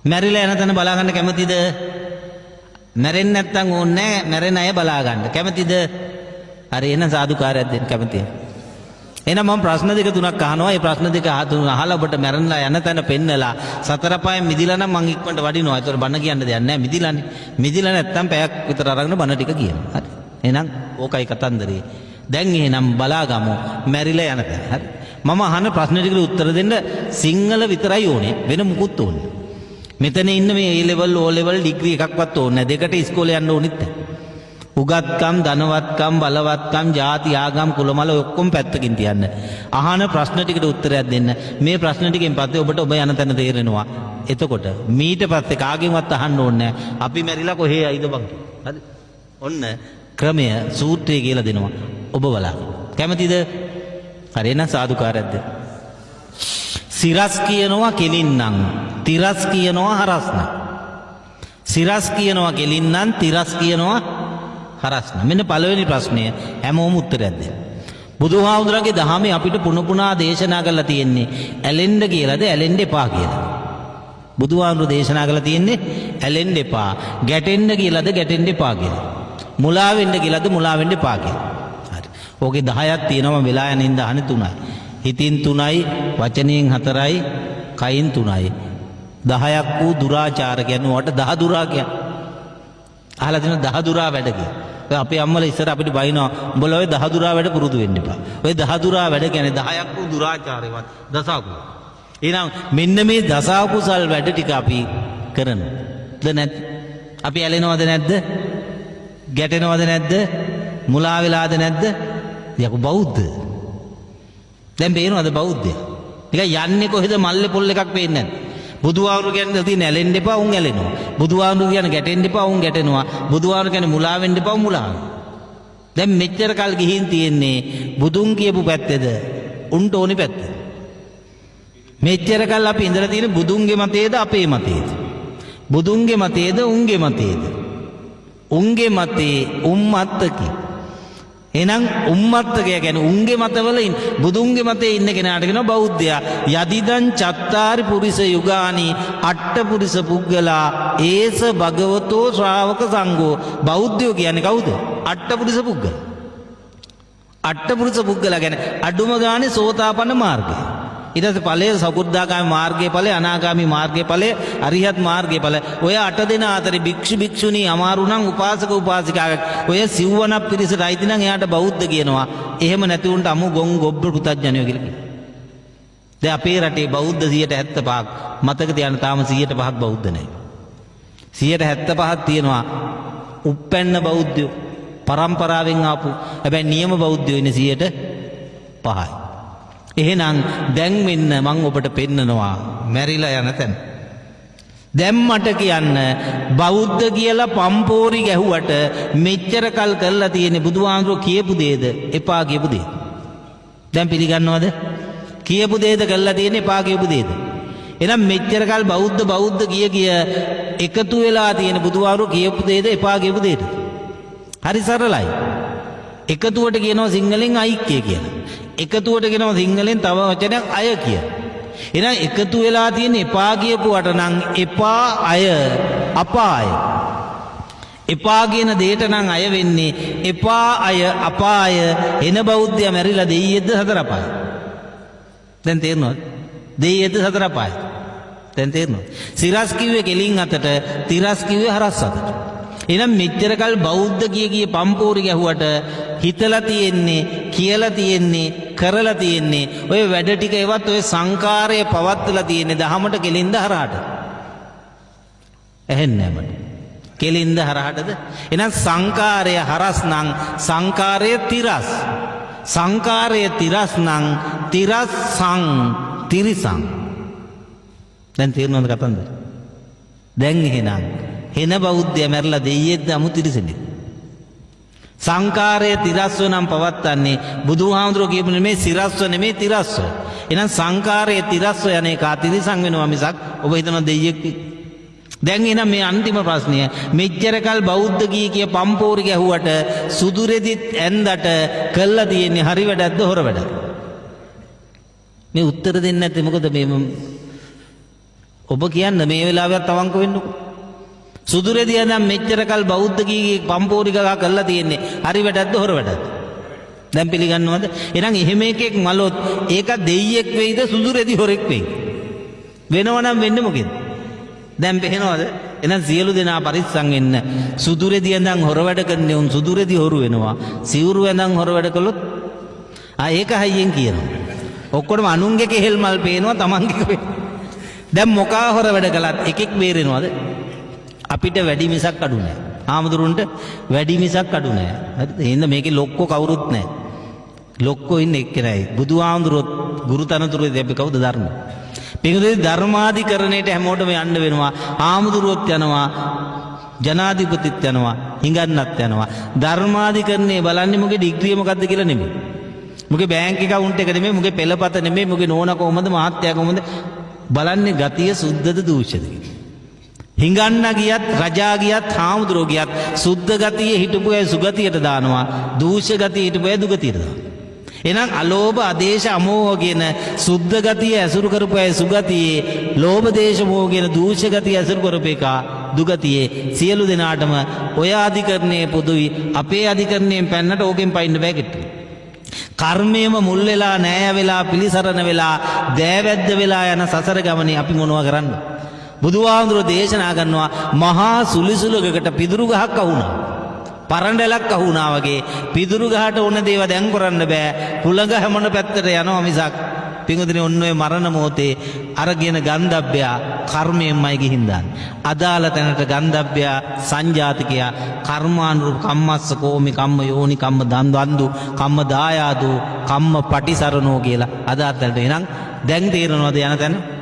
මැරිලා යන තැන බලා ගන්න කැමතිද? මැරෙන්නේ නැත්තම් ඕනේ නැහැ. මැරෙන අය බලා ගන්න. කැමතිද? හරි එහෙනම් සාදුකාරයක් දෙන්න කැමතියි. එහෙනම් මම ප්‍රශ්න දෙක තුනක් අහනවා. ඒ ප්‍රශ්න දෙක අහලා ඔබට මැරෙන්නලා යන තැන පෙන්නලා සතර පායෙන් මිදිලා නම් මං ඉක්මනට වඩිනවා. ඒතර බණ කියන්න දෙයක් නැහැ. මිදිලානේ. මිදිලා නැත්තම් පැයක් විතර අරගෙන බණ ටික කියනවා. හරි. එහෙනම් ඕකයි කතන්දරේ. දැන් එහෙනම් බලාගමු මැරිලා යන තැන. හරි. මම අහන ප්‍රශ්න ටිකට උත්තර දෙන්න සිංහල විතරයි ඕනේ. වෙන මුකුත් ඕනේ. මෙතන ඉන්න මේ A level O level degree එකක්වත් ඕනේ නැහැ. දෙකට ඉස්කෝලේ යන්න ඕනෙත් නැහැ. උගත්කම් ධනවත්කම් බලවත්කම් ಜಾති ආගම් කුලමල ඔක්කොම පැත්තකින් තියන්න. අහන ප්‍රශ්න ටිකට උත්තරයක් දෙන්න. මේ ප්‍රශ්න ටිකෙන් පස්සේ ඔබට ඔබ යන තැන තේරෙනවා. එතකොට මීට පස්සේ කාගෙන්වත් අහන්න ඕනේ නැහැ. අපි මැරිලා කොහේ යයිද බං. හරි. ඔන්න ක්‍රමය සූත්‍රය කියලා දෙනවා. ඔබ බලන්න. කැමතිද? හරි එහෙනම් සාදුකාරයක් දෙන්න. සිරස් කියනවා කෙලින්නම් තිරස් කියනවා හරස්නම්. සිරස් කියනවා කෙලින්නම් තිරස් කියනවා හරස්නම්. මෙන්න පළවෙනි ප්‍රශ්නය හැමෝම උත්තරයක් දෙන්න. බුදුහාමුදුරන්ගේ දහමේ අපිට පුන පුනා දේශනා කරලා තියෙන්නේ ඇලෙන්න කියලාද ඇලෙන්න එපා කියලා. බුදුහාමුදුරු දේශනා කරලා තියෙන්නේ ඇලෙන්න එපා. ගැටෙන්න කියලාද ගැටෙන්න එපා කියලා. මුලා වෙන්න කියලාද මුලා වෙන්න එපා කියලා. හරි. ඕකේ 10ක් තියෙනවා වෙලා යන ඉඳ අහන්නේ 3යි. හිතින් 3යි වචනයෙන් 4යි කයින් 3යි. 10ක් වූ දුරාචාර කියන්නේ වට 10 දුරා කියන්නේ. අහලා තියෙන 10 දුරා වැඩ කියලා. අපේ අම්මලා ඉස්සර අපිට බයිනවා උඹලා ඔය 10 දුරා වැඩ පුරුදු වෙන්න එපා. ඔය 10 දුරා වැඩ කියන්නේ 10ක් වූ දුරාචාරේවත් දසකුල. එහෙනම් මෙන්න මේ දසකුසල් වැඩ ටික අපි කරනවද නැද්ද? අපි ඇලෙනවද නැද්ද? ගැටෙනවද නැද්ද? මුලා වෙලාද නැද්ද? යකෝ බෞද්ධ. දැන් පේනවද බෞද්ධය? නිකන් යන්නේ කොහෙද මල්ලේ පොල් එකක් පේන්නේ නැද්ද? බුදුහාමුදුරු කියන්නේ තියෙන ඇලෙන්න එපා උන් ඇලෙනවා. බුදුහාමුදුරු කියන්නේ ගැටෙන්න එපා උන් ගැටෙනවා. බුදුහාමුදුරු කියන්නේ මුලා වෙන්න එපා උන් මුලා වෙනවා. දැන් මෙච්චර කල් ගිහින් තියෙන්නේ බුදුන් කියපු පැත්තේද උන්ට ඕනි පැත්තද? මෙච්චර කල් අපි ඉඳලා තියෙන්නේ බුදුන්ගේ මතයේද අපේ මතයේද? බුදුන්ගේ මතයේද උන්ගේ මතයේද? උන්ගේ මතේ උම්මත්තකි. එහෙනම් උම්මත්තකය කියන්නේ උන්ගේ මතවල බුදුන්ගේ මතේ ඉන්න කෙනාට කියනවා බෞද්ධයා. යදිදං චත්තාරි පුරිස යුගානි අට්ඨ පුරිස පුග්ගලා ඒස භගවතෝ ශ්‍රාවක සංඝෝ. බෞද්ධයෝ කියන්නේ කවුද? අට්ඨ පුරිස පුග්ගල. අට්ඨ පුරිස පුග්ගලා කියන්නේ අඩුම ගානේ සෝතාපන්න මාර්ගය. ඊට පස්සේ ඵලයේ සකුද්දාගාමී මාර්ගයේ ඵලය අනාගාමී මාර්ගයේ ඵලය අරිහත් මාර්ගයේ ඵලය. ඔය 8 දෙනා අතරේ භික්ෂු භික්ෂුණී අමාරු නම් උපාසක උපාසිකාවක් ඔය සිව්වනක් පිරිසට අයිති නම් එයාට බෞද්ධ කියනවා. එහෙම නැති උන්ට අමු ගොන් ගොබ්බ පුතඥයෝ කියලා කියනවා. දැන් අපේ රටේ බෞද්ධ 75ක් මතක තියාගන්න තාම 105ක් බෞද්ධ නැහැ. 175ක් තියෙනවා උප්පැන්න බෞද්ධයෝ පරම්පරාවෙන් ආපු. හැබැයි නියම බෞද්ධයෝ ඉන්නේ 105යි. එහෙනම් දැන් මෙන්න මම ඔබට පෙන්නනවා මැරිලා යන තැන. දැන් මට කියන්න බෞද්ධ කියලා පම්පෝරි ගැහුවට මෙච්චර කල් කරලා තියෙන බුදුහාමුදුරුවෝ කියපු දේද එපා කියපු දේද? දැන් පිළිගන්නවද? කියපු දේද කරලා තියෙන එපා කියපු දේද? එහෙනම් මෙච්චර කල් බෞද්ධ කිය එකතු වෙලා තියෙන බුදුහාමුදුරුවෝ කියපු දේද එපා කියපු දේද? හරි සරලයි. එකතුවට කියනවා සිංහලෙන් ඓක්‍ය කියලා. එකතුවට කියනවා සිංහලෙන් තව වචනයක් අය කියලා. එහෙනම් එකතු වෙලා තියෙන එපා කියපුවට නම් එපා අය අපාය. එපා කියන දෙයට නම් අය වෙන්නේ එපා අය අපාය. එන බෞද්ධයා මැරිලා දෙයියෙද්ද සතර අපාය. දැන් තේරෙනවද? දෙයියෙද්ද සතර අපාය. දැන් තේරෙනවද? සිරස් කිව්වේ කෙලින් අතට, තිරස් කිව්වේ හරස් අතට. එහෙනම් මෙච්චර කල් බෞද්ධ කිය පම්පෝරි ගැහුවට හිතලා තියෙන්නේ කියලා තියෙන්නේ කරලා තියෙන්නේ ඔය වැඩ ටික ඒවත් ඔය සංකාරය පවත්වලා තියෙන්නේ දහමට කෙලින්ද හරහට? ඇහෙන්නේ නැහැ මට. කෙලින්ද හරහටද? එහෙනම් සංකාරය හරස් නම් සංකාරය තිරස්. සංකාරය තිරස් නම් තිරස් සං තිරිසං. දැන් තේරෙනවද කතන්දර? දැන් එහෙනම් එන බෞද්ධය මැරලා දෙයියෙක්ද අමුතිරිසෙන්නේ? සංකාරය තිරස්ව නම් පවත්තන්නේ බුදුහාමුදුරුවෝ කියපු නෙමේ සිරස්ව නෙමේ තිරස්ව. එහෙනම් සංකාරය තිරස්ව යන එක තිරිසං වෙනවා මිසක් ඔබ හිතනවා දෙයියෙක්. දැන් එහෙනම් මේ අන්තිම ප්‍රශ්නය මෙච්චර කල් බෞද්ධ කිය පම්පෝරි ගැහුවට සුදුරෙදිත් ඇන්දට කළා තියෙන්නේ හරි වැඩක්ද හොර වැඩක්ද? මේ උත්තර දෙන්නේ නැත්තේ මොකද මේ ඔබ කියන්න මේ වෙලාවත් අවංක වෙන්නකෝ. සුදුරෙදි නම් මෙච්චර කල් බෞද්ධ කීගේ පම්පෝරි ගගා කරලා තියෙන්නේ. හරි වැඩක්ද හොර වැඩක්ද? දැන් පිළිගන්නවද? එහෙනම් එහෙම එකෙක් මලොත් ඒක දෙයියෙක් වෙයිද සුදුරෙදි හොරෙක් වෙයිද? වෙනවනම් වෙන්නේ මොකෙද? දැන් පේනවද? එහෙනම් සියලු දෙනා පරිස්සම් වෙන්න. සුදුරෙදි ඇඳන් හොර වැඩ කරන්නේ උන් සුදුරෙදි හොරු වෙනවා. සිවුරු ඇඳන් හොර වැඩ කළොත් ඒක හයියෙන් කියනවා. ඔක්කොම අනුන්ගේ කෙහෙල් මල් පේනවා තමන්ගේ. දැන් මොකා හොර වැඩ කළත් එකෙක් බේරෙනවද? අපිට වැඩි මිසක් අඩු නැහැ. ආමඳුරුන්ට වැඩි මිසක් අඩු නැහැ. හරිද? එහෙනම් මේකේ ලොක්කෝ කවුරුත් නැහැ. ලොක්කෝ ඉන්නේ එක්කෙනයි. බුදුහාමුදුරුවෝ ගුරුතනතුරේදී අපි කවුද ධර්ම? පිටුදේ ධර්මාධිකරණයට හැමෝටම යන්න වෙනවා. ආමඳුරුවොත් යනවා. ජනාධිපතිත් යනවා. හිඟන්නත් යනවා. ධර්මාධිකරණේ බලන්නේ මොකේ ඩිග්‍රිය මොකද්ද කියලා නෙමෙයි. මොකේ බැංක් account එක නෙමෙයි. මොකේ පෙළපත නෙමෙයි. මොකේ නෝනා කොහමද මහත්තයා කොහමද බලන්නේ ගතිය සුද්ධද දූෂද කියලා. හිඟන්න ගියත් රජා ගියත් හාමුදුරුවෝ ගියත් සුද්ධ ගතිය හිටපු අය සුගතියට දානවා. දූෂ්‍ය ගතිය හිටපු අය දුගතියට දානවා. එහෙනම් අලෝභ ආදේශ අමෝහ කියන සුද්ධ ගතිය ඇසුරු කරපු අය සුගතියේ, ලෝභ දේශ මොහ කියන දූෂ්‍ය ගතිය ඇසුරු කරපු එක දුගතියේ. සියලු දෙනාටම ඔය අධිකරණයේ පොදුයි. අපේ අධිකරණයෙන් පැන්නට ඕකෙන් පයින්න බෑ කිට්ටු. කර්මයේම මුල් වෙලා නෑය වෙලා පිලිසරණ වෙලා දෑවැද්ද වෙලා යන සසර ගමනේ අපි මොනවා කරන්නේ? බුදුහාමුදුරුවෝ දේශනා කරනවා මහා සුලිසුලකට පිදුරු ගහක් අහුණා. පරණ්ඩලක් අහුණා වගේ පිදුරු ගහට ඕන දේව දැන් කරන්න බෑ. කුලඟ හැමන පැත්තට යනවා මිසක් පිඟුදිනේ ඔන්න ඔය මරණ මොහොතේ අරගෙන ගන්ධබ්බයා කර්මයෙන්මයි ගිහින් දාන්නේ. අදාළ තැනට ගන්ධබ්බයා සංජාතිකයා කර්මානුරූප කම්මස්ස කෝමි කම්ම යෝනි කම්ම දන්දු කම්ම දායාදෝ කම්ම පටිසරණෝ කියලා අදාළ තැනට. එහෙනම් දැන් තේරෙනවද යන තැන?